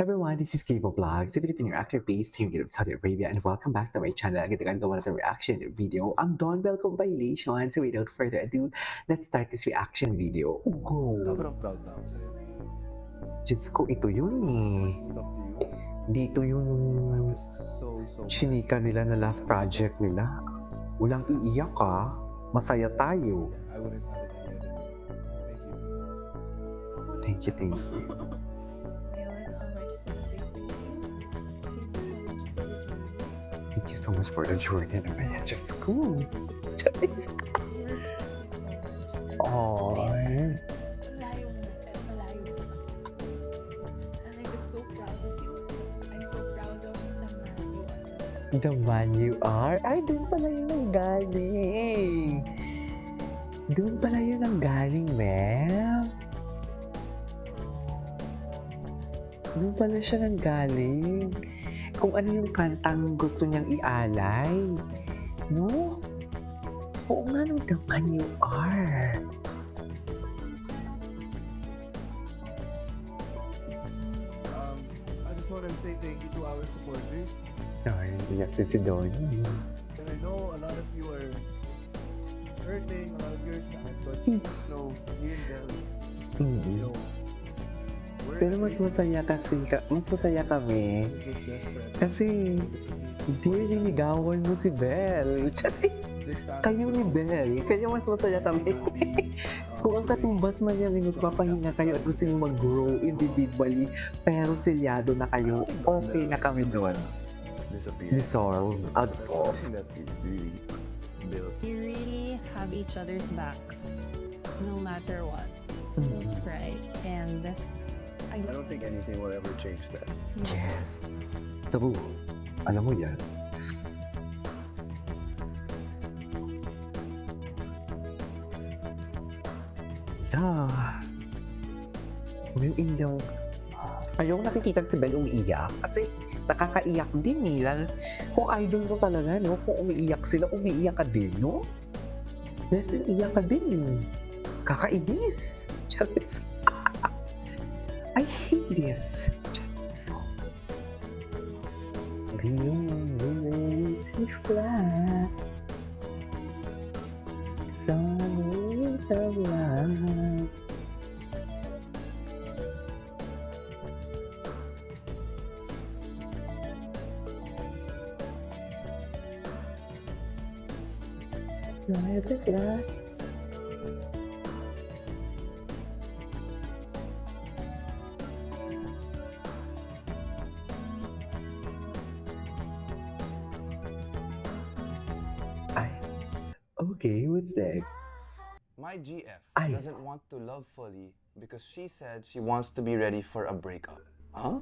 Everyone, this is Kibo Vlogs, a Filipino actor based here in Saudi Arabia, and welcome back to my channel. Agad gawa na reaction video. Ang Dawn Welcome Violation. So without further ado, let's start this reaction video. Go! Sobrang proud na ako sa'yo. Diyos ko, ito yun eh. Look up to you. Dito I yung was so chinika nila na last project nila. Walang iiyak ka. Masaya tayo. I wouldn't have it any other way. Thank you, thank you. Thank you so much for the journey. Ano ba yan? Diyos ko. Diyos. Aww. Malayo mo na, pero malayo mo na. And I was so proud of you. I'm so proud of The man you are? Ay, doon pala yun ang galing. Doon pala yun ang galing, ma'am. Doon pala siya nang galing. Kung ano yung kantang gusto niyang ialay. No? Oo nga, no, the man you are. I just want to say thank you to our supporters. Ay, iyak din si Donnie. And I know a lot of you are hurting, a lot of you are sad, but you know, me and Del, you know, we're Pero mas masaya kami. just best friends. Kasi hindi niligawan mo si Belle. Charis! This time, Kayo ni Belle. Kaya mas masaya kami. Kung ang katumbas man yan, magpapahinga kayo at gusto nyo mag-grow individually, pero silyado na kayo, okay na kami doon. disappear. Dissolve. Dissolve. Something that we really built. You really have each other's backs, no matter what. Don't cry. And I don't think anything will ever change that. Yes. True. Alam mo yan. Yeah. Yung inyong... Ayaw nakikita si Belle umiiyak. Kasi nakakaiyak din eh. Kung idol mo talaga, no? Kung umiiyak sila, umiiyak ka din, no? Yes, iiyak ka din. Kakainis. Charis. I hate this. Charis. Green to fly. Sunny of light. Okay, what's next? My GF Ay. doesn't want to love fully because she said she wants to be ready for a breakup. Huh?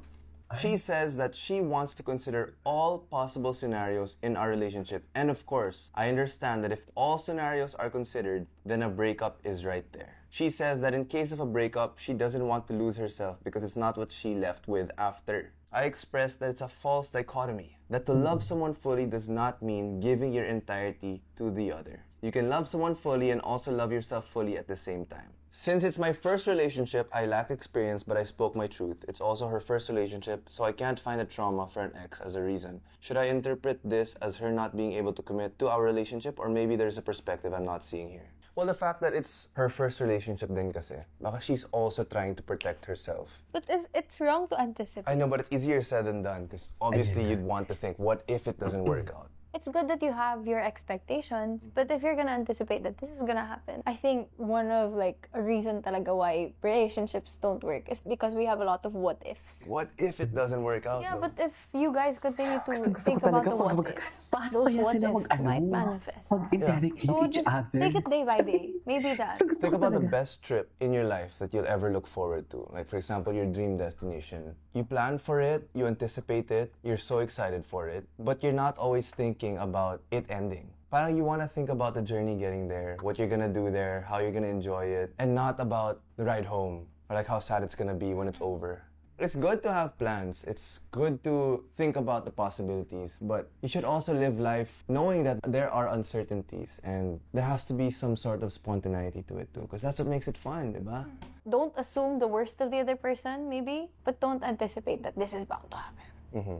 She says that she wants to consider all possible scenarios in our relationship. And of course, I understand that if all scenarios are considered, then a breakup is right there. She says that in case of a breakup, she doesn't want to lose herself because it's not what she left with after. I expressed that it's a false dichotomy, that to love someone fully does not mean giving your entirety to the other. You can love someone fully and also love yourself fully at the same time. Since it's my first relationship, I lack experience, but I spoke my truth. It's also her first relationship, so I can't find a trauma for an ex as a reason. Should I interpret this as her not being able to commit to our relationship, or maybe there's a perspective I'm not seeing here? Well, the fact that it's her first relationship din kasi, baka she's also trying to protect herself. But it's wrong to anticipate. I know, but it's easier said than done, because obviously you'd want to think, what if it doesn't work out? It's good that you have your expectations, but if you're gonna anticipate that this is gonna happen, I think one of like a reason talaga why relationships don't work is because we have a lot of what ifs. What if it doesn't work out? Yeah, though? but if you guys continue to Gusto think ko about talaga the what ifs, paano those kaya what sila ifs might manifest. mag-interrogate So each just other? take it day by day. Maybe that. Gusto Think ko about the talaga. best trip in your life that you'll ever look forward to. Like, for example, your dream destination. You plan for it, you anticipate it, you're so excited for it, but you're not always thinking about it ending. Parang you want to think about the journey getting there, what you're gonna do there, how you're gonna enjoy it, and not about the ride home, or like how sad it's gonna be when it's over. It's good to have plans. It's good to think about the possibilities, but you should also live life knowing that there are uncertainties and there has to be some sort of spontaneity to it too, because that's what makes it fun, diba? Don't assume the worst of the other person, maybe, but don't anticipate that this is bound to happen.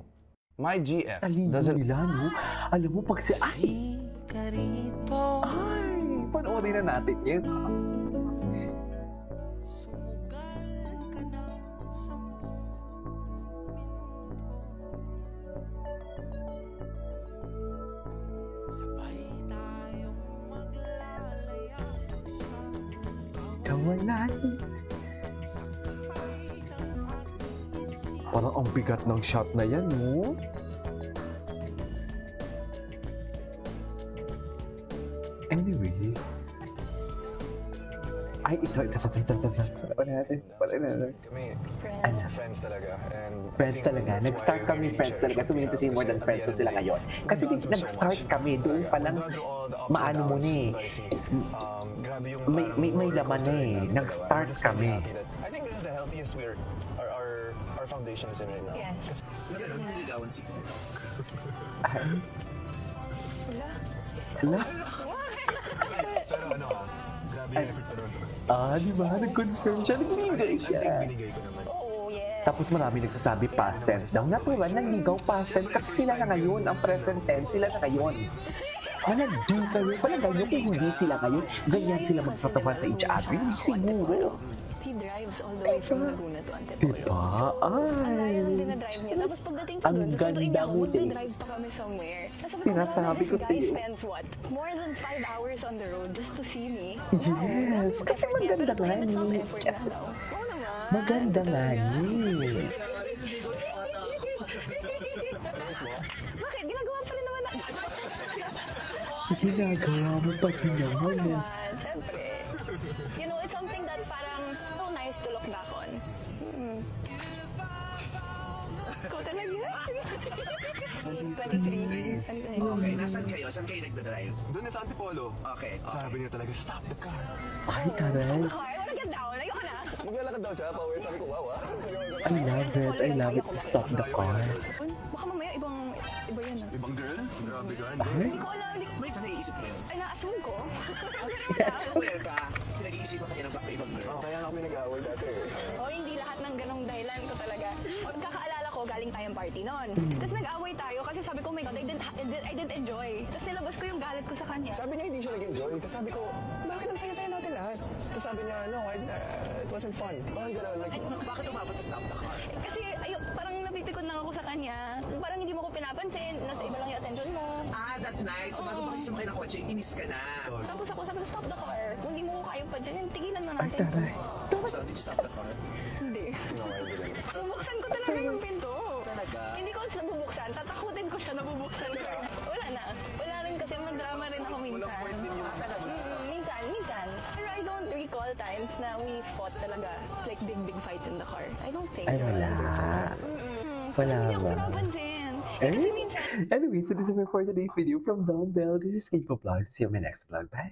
My GF Talino doesn't. nila, no? Alam mo, pag si... Ay! Ay! Panoorin na natin yun. Kawalan. Parang ang bigat ng shot na yan, no? Anyway. Ay, ito. Wala natin. Kami, Ano? friends talaga. And Friends talaga. Nag-start kami friends talaga. So, we need to see more than friends na sila ngayon. Kasi nag-start kami. Doon pa lang, maano mo na eh. May laman na eh. Nag-start kami. I think this is the healthiest our foundation is in right now. Yes. Ala? Pero ano grabe yung effort pa doon. Di ba? Nag-confirm siya. Nagbigay siya. Binigay ko naman. Oh, yes. Tapos marami nagsasabi past tense daw. Natural, nanligaw past tense kasi sila na ngayon. Ang present tense, sila na ngayon. Malagdi kayo. Palagay niyo kung hindi sila ngayon, ganyan sila magsatawan sa each other. Hindi siguro. He drives all the way from Laguna to Antipolo. Diba? Ang layo Ay. ng dinadrive niya. Tapos pagdating ko Ang doon, susunduin niya ako, ganda mo din. magdadrive pa kami somewhere. Tapos Sinasabi ko this guy sa'yo. spends what? More than 5 hours on the road just to see me? Yes. Kasi maganda nga But it's not ni. effort na daw. Oo naman. Maganda nga ni. Bakit? Ginagawa pa rin naman natin. Ginagawa mo pati naman. Siyempre. You know, it's something that parang so nice to look back on. Ikaw talaga? 23. Okay, nasan kayo? Saan kayo nagdadrive? Doon sa Antipolo. Okay. Sabi niya talaga, stop the car. Ay, taray. Okay, wanna get down? Ayoko na. Maglalakad daw siya, pauwi. Sabi ko, wow, I love it. I love it to stop the car. Baka mamaya iba yan. Ibang girl? Grabe ka. Ay, Hindi ko alam. May saan naiisip mo yun? Ay, na-assume ko. yes. Aware ka? Pinag-iisipan kayo ng ibang girl? Kaya nga kami nag-away dati eh. O, hindi lahat ng ganong dahilan ko talaga. Pagkakaalala ko, galing tayong party noon. Tapos nag-away tayo kasi sabi ko, oh my God, I didn't enjoy. Tapos nilabas ko yung galit ko sa kanya. Sabi niya hindi siya nag-enjoy. Tapos sabi ko, bakit ang saya-saya natin lahat? Tapos sabi niya, no, it wasn't fun. Bakit gano'n? Like, Bakit umabot sa stop the car? Kasi parang napipikon lang ako sa kanya. Parang hindi mo ko pinapansin. Nasa iba lang yung attention mo. That night, sumagot pa kasi sumakay ng kotse, inis ka na. Tapos ako sabi ko, stop the car. Kung hindi mo ko kayang pansinin, tigilan na Ay, natin. taray. So, did you stop the car? Hindi. no, I didn't. Bubuksan ko talaga yung pinto. Talaga? Hindi ko nabubuksan. Tatakutin ko siya, nabubuksan ko. Wala na. Wala rin kasi madrama rin ako minsan. Minsan. Pero I don't recall times na we fought talaga. Like big fight in the car. I don't think. Ay, wala. Wala Hindi ako ba? pinapansin. Eh? Kasi minsan, Anyway, so this is it for today's video from Don Bell. This is Keiko Vlog. See you in my next vlog. Bye!